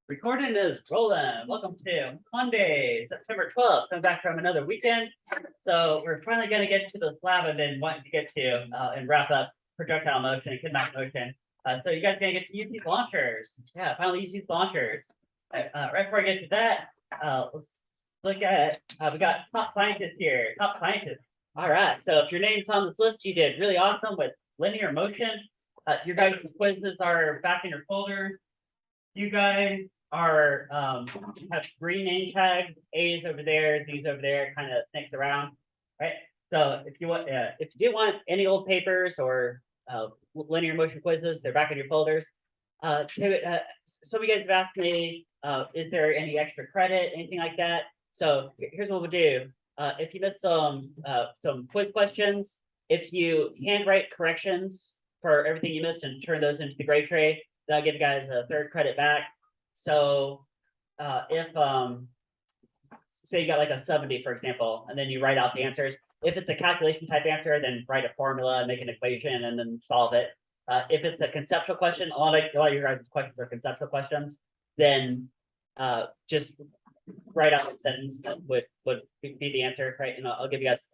Recording is rolling. Welcome to Monday, September 12th. I'm back from another weekend. So we're finally going to get to the lab I've been wanting to get to and wrap up projectile motion and kidnap motion. So you guys are going to get to use these launchers. Yeah, finally use these launchers. Right before I get to that, let's look at, we got top scientists here. Top scientists. All right. So if your name's on this list, you did really awesome with linear motion. Your guys' quizzes are back in your folders. You guys are have green name tags, A's over there, Z's over there, kind of snakes around, right? So if you do want any old papers or linear motion quizzes, they're back in your folders. Some of you guys have asked me, is there any extra credit, anything like that? So here's what we'll do. If you miss some quiz questions, if you handwrite corrections for everything you missed and turn those into the grade tray, that'll give you guys a third credit back. So if say you got like a 70, for example, and then you write out the answers. If it's a calculation type answer, then write a formula, make an equation, and then solve it. If it's a conceptual question, a lot of your guys' questions are conceptual questions, then just write out a sentence that would be the answer, right? And I'll give you guys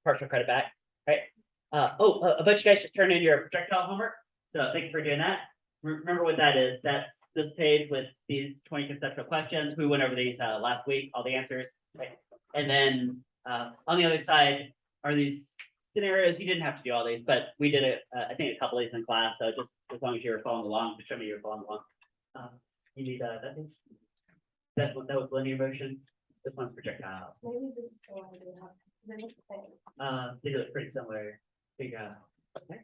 partial credit back, right? A bunch of you guys just turned in your projectile homework, so thank you for doing that. Remember what that is. That's this page with these 20 conceptual questions. We went over these last week, all the answers, right? And then on the other side are these scenarios. You didn't have to do all these, but we did it, I think a couple of these in class. So just as long as you were following along, to show me you're following along. You need that thing? That was linear motion. This one's projectile. Maybe this is the one we have. Then it's the same. They look pretty similar. Okay. All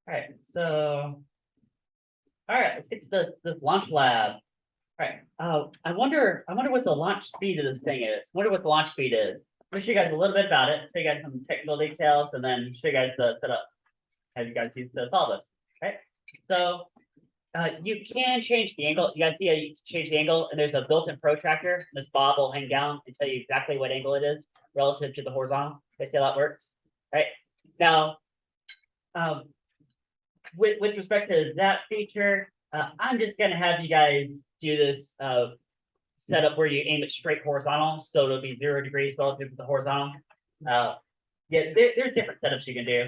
right, so all right, let's get to this launch lab. All right. I wonder what the launch speed of this thing is. Wonder what the launch speed is. Let me show you guys a little bit about it, show you guys some technical details, and then show you guys the setup, how you guys use to solve this. Right. So you can change the angle. You guys see how you change the angle, and there's a built-in protractor. This bob will hang down and tell you exactly what angle it is relative to the horizontal. You see how that works? Right. Now, with respect to that feature, I'm just going to have you guys do this setup where you aim it straight horizontal, so it'll be 0 degrees relative to the horizontal. Yeah, there's different setups you can do.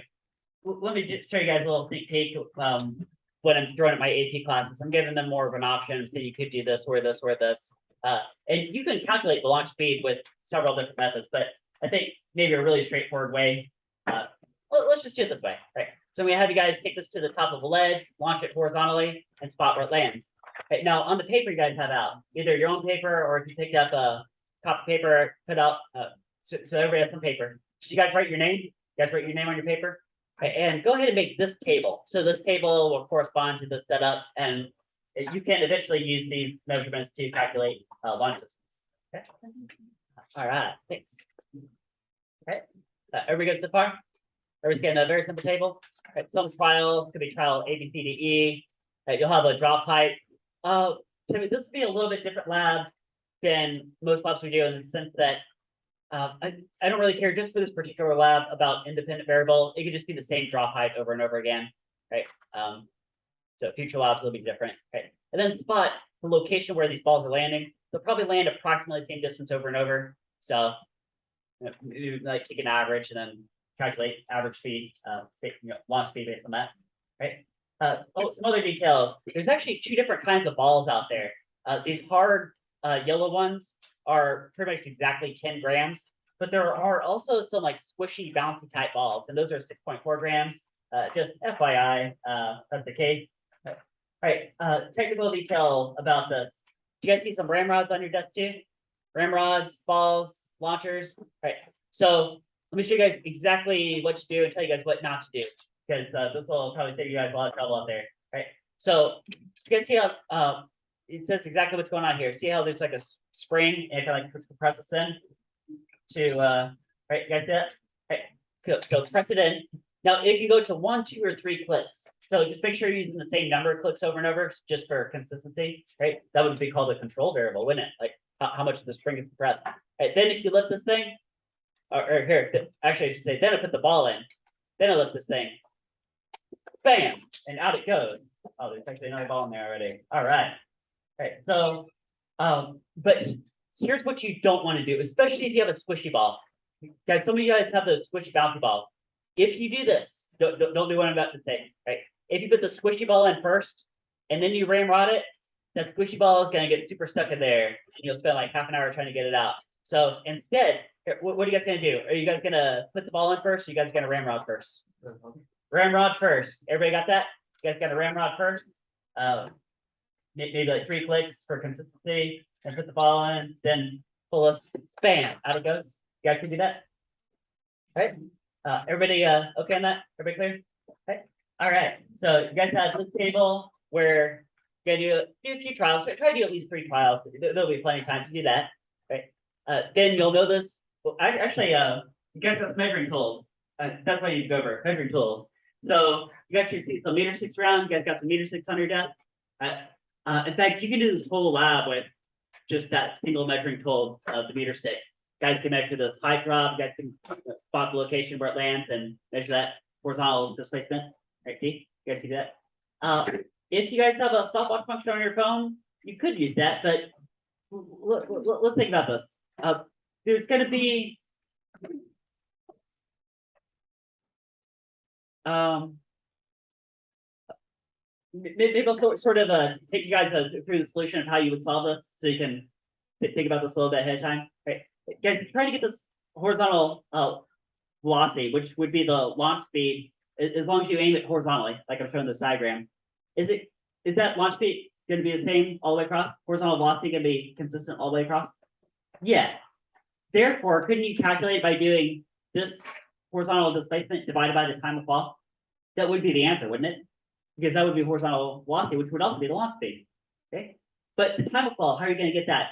Let me just show you guys a little sneak peek when I'm throwing at my AP classes. I'm giving them more of an option, so you could do this or this or this. And you can calculate the launch speed with several different methods, but I think maybe a really straightforward way. Let's just do it this way, right? So we have you guys take this to the top of a ledge, launch it horizontally, and spot where it lands. Right, now on the paper you guys have out, either your own paper or if you picked up a copy of paper, put out. So everybody has some paper. You guys write your name. You guys write your name on your paper, right, and go ahead and make this table. So this table will correspond to the setup, and you can eventually use these measurements to calculate launch distance. Okay. All right. Thanks. Okay. Everybody good so far? Everybody's getting a very simple table. Right, some trials could be trial A, B, C, D, E. You'll have a drop height. Timmy, this would be a little bit different lab than most labs we do in the sense that I don't really care just for this particular lab about independent variable. It could just be the same drop height over and over again, right? So future labs will be different, right? And then spot the location where these balls are landing. They'll probably land approximately the same distance over and over. So you like take an average and then calculate average speed, launch speed based on that, right? Some other details. There's actually 2 different kinds of balls out there. These hard yellow ones are pretty much exactly 10 grams, but there are also some like squishy, bouncy type balls, and those are 6.4 grams. Just FYI, that's the case. All right, technical detail about this. Do you guys see some ramrods on your desk too? Ramrods, balls, launchers. All right, so let me show you guys exactly what to do and tell you guys what not to do, because this will probably save you guys a lot of trouble out there, right? So you guys see how it says exactly what's going on here. See how there's like a spring and it kind of like press this in to right, you guys see that? Right, cool. So press it in. Now it can go to 1, 2, or 3 clicks. So just make sure you're using the same number of clicks over and over just for consistency, right? That would be called a control variable, wouldn't it? Like how much the spring is pressed. Right, then if you lift this thing, or here, actually I should say, then I put the ball in, then I lift this thing, bam, and out it goes. Oh, there's actually another ball in there already. All right. Right, so, but here's what you don't want to do, especially if you have a squishy ball. Guys, some of you guys have those squishy bouncy balls. If you do this, don't do what I'm about to say, right? If you put the squishy ball in first, and then you ramrod it, that squishy ball is gonna get super stuck in there, and you'll spend like half an hour trying to get it out. So instead, what are you guys gonna do? Are you guys gonna put the ball in first, or you guys gonna ramrod first? Ramrod first. Everybody got that? You guys got a ramrod first? Maybe like 3 clicks for consistency, and put the ball in, then pull us, bam, out it goes. You guys can do that? Right? Everybody okay on that? Everybody clear? Okay. All right. So you guys have this table where you gotta do a few trials, but try to do at least 3 trials. There'll be plenty of time to do that. Right. Then you'll know this. Well, actually, you guys have measuring tools. That's why you need to go over measuring tools. So you guys should see some meter sticks around. You guys got the meter sticks on your desk. In fact, you can do this whole lab with just that single measuring tool of the meter stick. Guys can measure this height drop. You guys can spot the location where it lands and measure that horizontal displacement. Right, Keith? You guys see that? If you guys have a stopwatch function on your phone, you could use that, but let's think about this. There's going to be maybe I'll sort of take you guys through the solution of how you would solve this, so you can think about this a little bit ahead of time. Right, guys, try to get this horizontal velocity, which would be the launch speed, as long as you aim it horizontally, like I'm showing this diagram. Is that launch speed going to be the same all the way across? Horizontal velocity going to be consistent all the way across? Yeah. Therefore, couldn't you calculate by doing this horizontal displacement divided by the time of fall? That would be the answer, wouldn't it? Because that would be horizontal velocity, which would also be the launch speed. Okay. But the time of fall, how are you going to get that?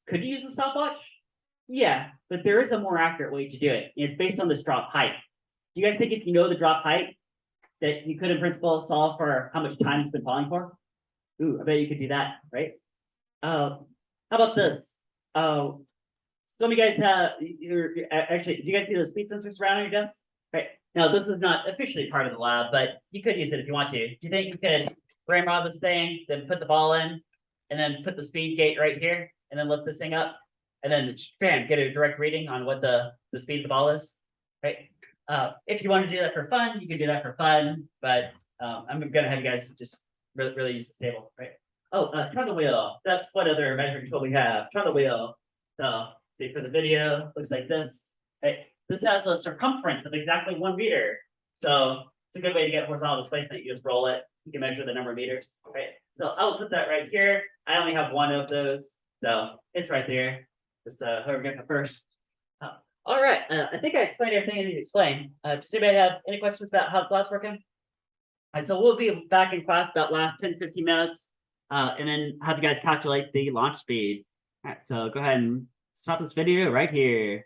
Could you use a stopwatch? Yeah, but there is a more accurate way to do it. It's based on this drop height. Do you guys think if you know the drop height, that you could in principle solve for how much time it's been falling for? Ooh, I bet you could do that, right? How about this? Some of you guys have, actually, do you guys see those speed sensors around your desk? Right. Now, this is not officially part of the lab, but you could use it if you want to. Do you think you could ramrod this thing, then put the ball in, and then put the speed gate right here, and then lift this thing up, and then bam, get a direct reading on what the speed of the ball is? Right. If you want to do that for fun, you can do that for fun, but I'm gonna have you guys just really use this table, right? Oh, turn the wheel. That's what other measuring tool we have. Turn the wheel. So see, for the video, looks like this. Right? This has a circumference of exactly 1 meter. So it's a good way to get horizontal displacement. You just roll it. You can measure the number of meters, right? So I'll put that right here. I only have 1 of those, so it's right there. Just whoever gets it first. All right, I think I explained everything I need to explain. Does anybody have any questions about how the lab's working? All right, so we'll be back in class about last 10-15 minutes, and then have you guys calculate the launch speed. All right, so go ahead and stop this video right here.